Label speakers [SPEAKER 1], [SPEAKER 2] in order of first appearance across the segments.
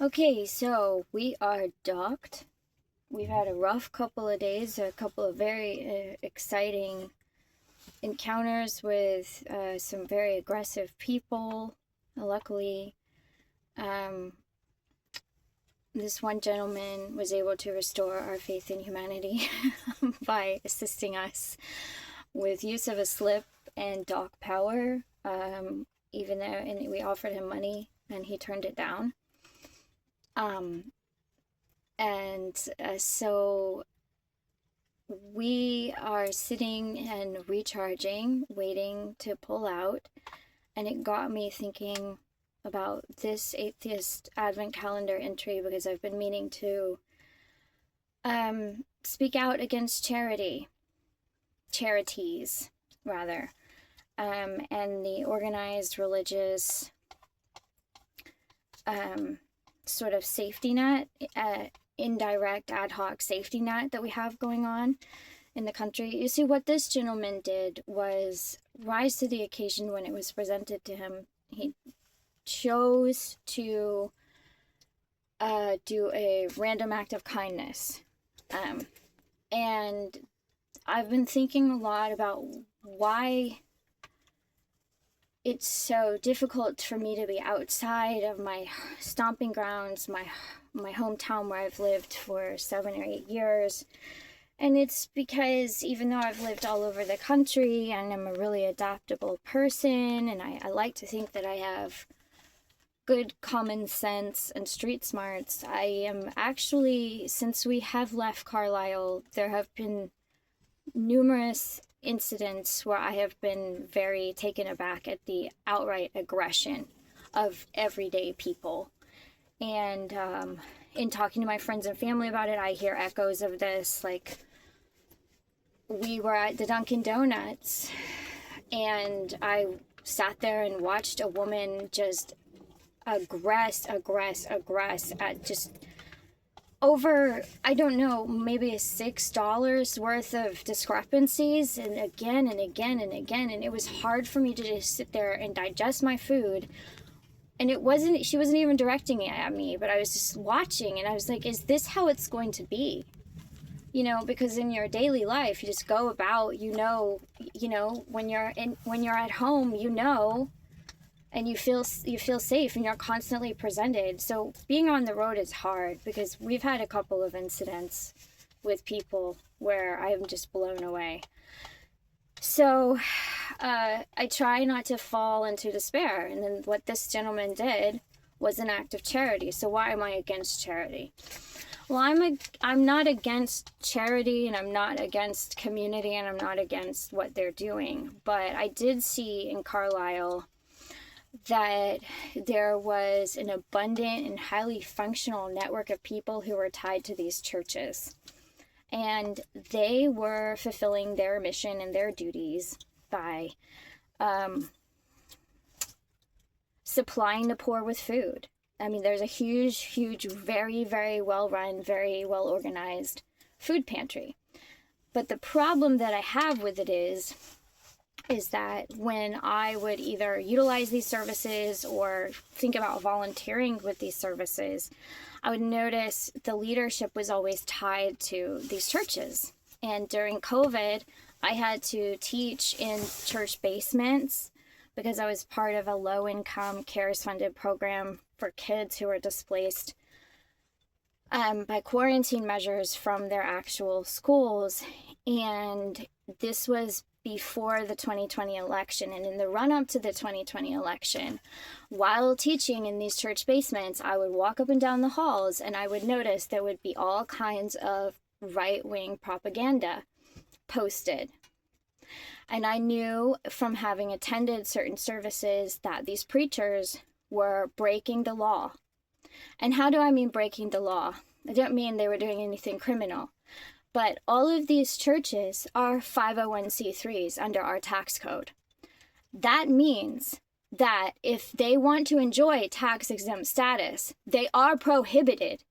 [SPEAKER 1] Okay, so we are docked. We've had a rough couple of days, a couple of very exciting encounters with some very aggressive people. Luckily, um, this one gentleman was able to restore our faith in humanity by assisting us with use of a slip and dock power. Even though, and we offered him money and he turned it down. Um, and so we are sitting and recharging, waiting to pull out. And it got me thinking about this Atheist Advent Calendar entry because I've been meaning to speak out against charities, rather, and the organized religious sort of safety net, indirect ad hoc safety net that we have going on in the country. You see, what this gentleman did was rise to the occasion when it was presented to him. He chose to do a random act of kindness. And I've been thinking a lot about why it's so difficult for me to be outside of my stomping grounds, my hometown where I've lived for 7 or 8 years. And it's because even though I've lived all over the country and I'm a really adaptable person, and I like to think that I have good common sense and street smarts, I am actually, since we have left Carlisle, there have been numerous incidents where I have been very taken aback at the outright aggression of everyday people. And in talking to my friends and family about it, I hear echoes of this. Like, we were at the Dunkin' Donuts and I sat there and watched a woman just aggress at just over, I don't know, maybe $6 worth of discrepancies, and again and again and again. And it was hard for me to just sit there and digest my food. And she wasn't even directing it at me, but I was just watching and I was like, is this how it's going to be? Because in your daily life, you just go about, when you're at home, and you feel safe and you're constantly presented. So being on the road is hard because we've had a couple of incidents with people where I'm just blown away. So I try not to fall into despair. And then what this gentleman did was an act of charity. So why am I against charity? Well, I'm not against charity, and I'm not against community, and I'm not against what they're doing. But I did see in Carlisle that there was an abundant and highly functional network of people who were tied to these churches. And they were fulfilling their mission and their duties by supplying the poor with food. I mean, there's a huge, very, very well-run, very well-organized food pantry. But the problem that I have with it is that when I would either utilize these services or think about volunteering with these services, I would notice the leadership was always tied to these churches. And during COVID, I had to teach in church basements because I was part of a low-income CARES-funded program for kids who were displaced by quarantine measures from their actual schools. And this was before the 2020 election. And in the run-up to the 2020 election, while teaching in these church basements, I would walk up and down the halls and I would notice there would be all kinds of right-wing propaganda posted. And I knew from having attended certain services that these preachers were breaking the law. And how do I mean breaking the law? I don't mean they were doing anything criminal. But all of these churches are 501c3s under our tax code. That means that if they want to enjoy tax-exempt status, they are prohibited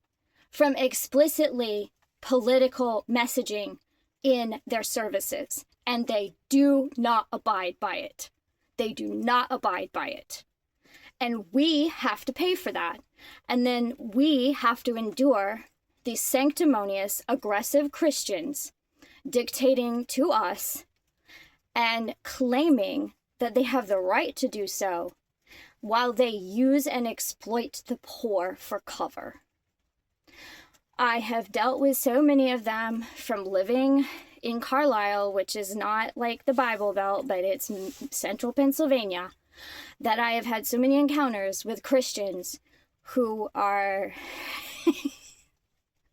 [SPEAKER 1] from explicitly political messaging in their services. And they do not abide by it. They do not abide by it. And we have to pay for that. And then we have to endure these sanctimonious, aggressive Christians dictating to us and claiming that they have the right to do so while they use and exploit the poor for cover. I have dealt with so many of them from living in Carlisle, which is not like the Bible Belt, but it's central Pennsylvania, that I have had so many encounters with Christians who are,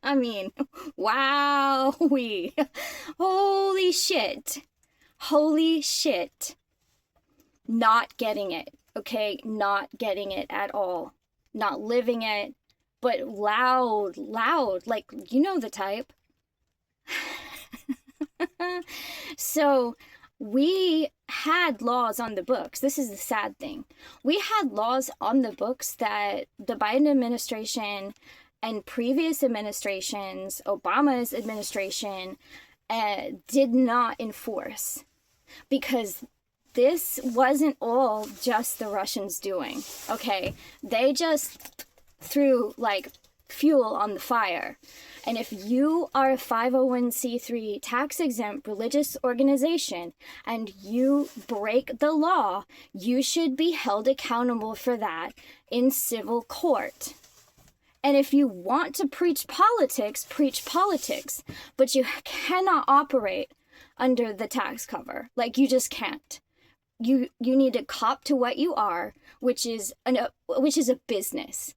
[SPEAKER 1] I mean, wowee, holy shit, not getting it, okay, not getting it at all, not living it, but loud, like, you know the type. So we had laws on the books. This is the sad thing. We had laws on the books that the Biden administration and previous administrations, Obama's administration, did not enforce, because this wasn't all just the Russians doing, okay? They just threw like fuel on the fire. And if you are a 501c3 tax-exempt religious organization and you break the law, you should be held accountable for that in civil court. And if you want to preach politics, but you cannot operate under the tax cover. Like, you just can't. You need to cop to what you are, which is a business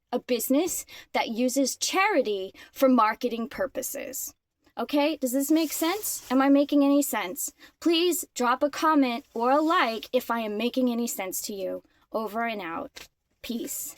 [SPEAKER 1] that uses charity for marketing purposes. Okay, does this make sense? Am I making any sense? Please drop a comment or a like if I am making any sense to you. Over and out. Peace.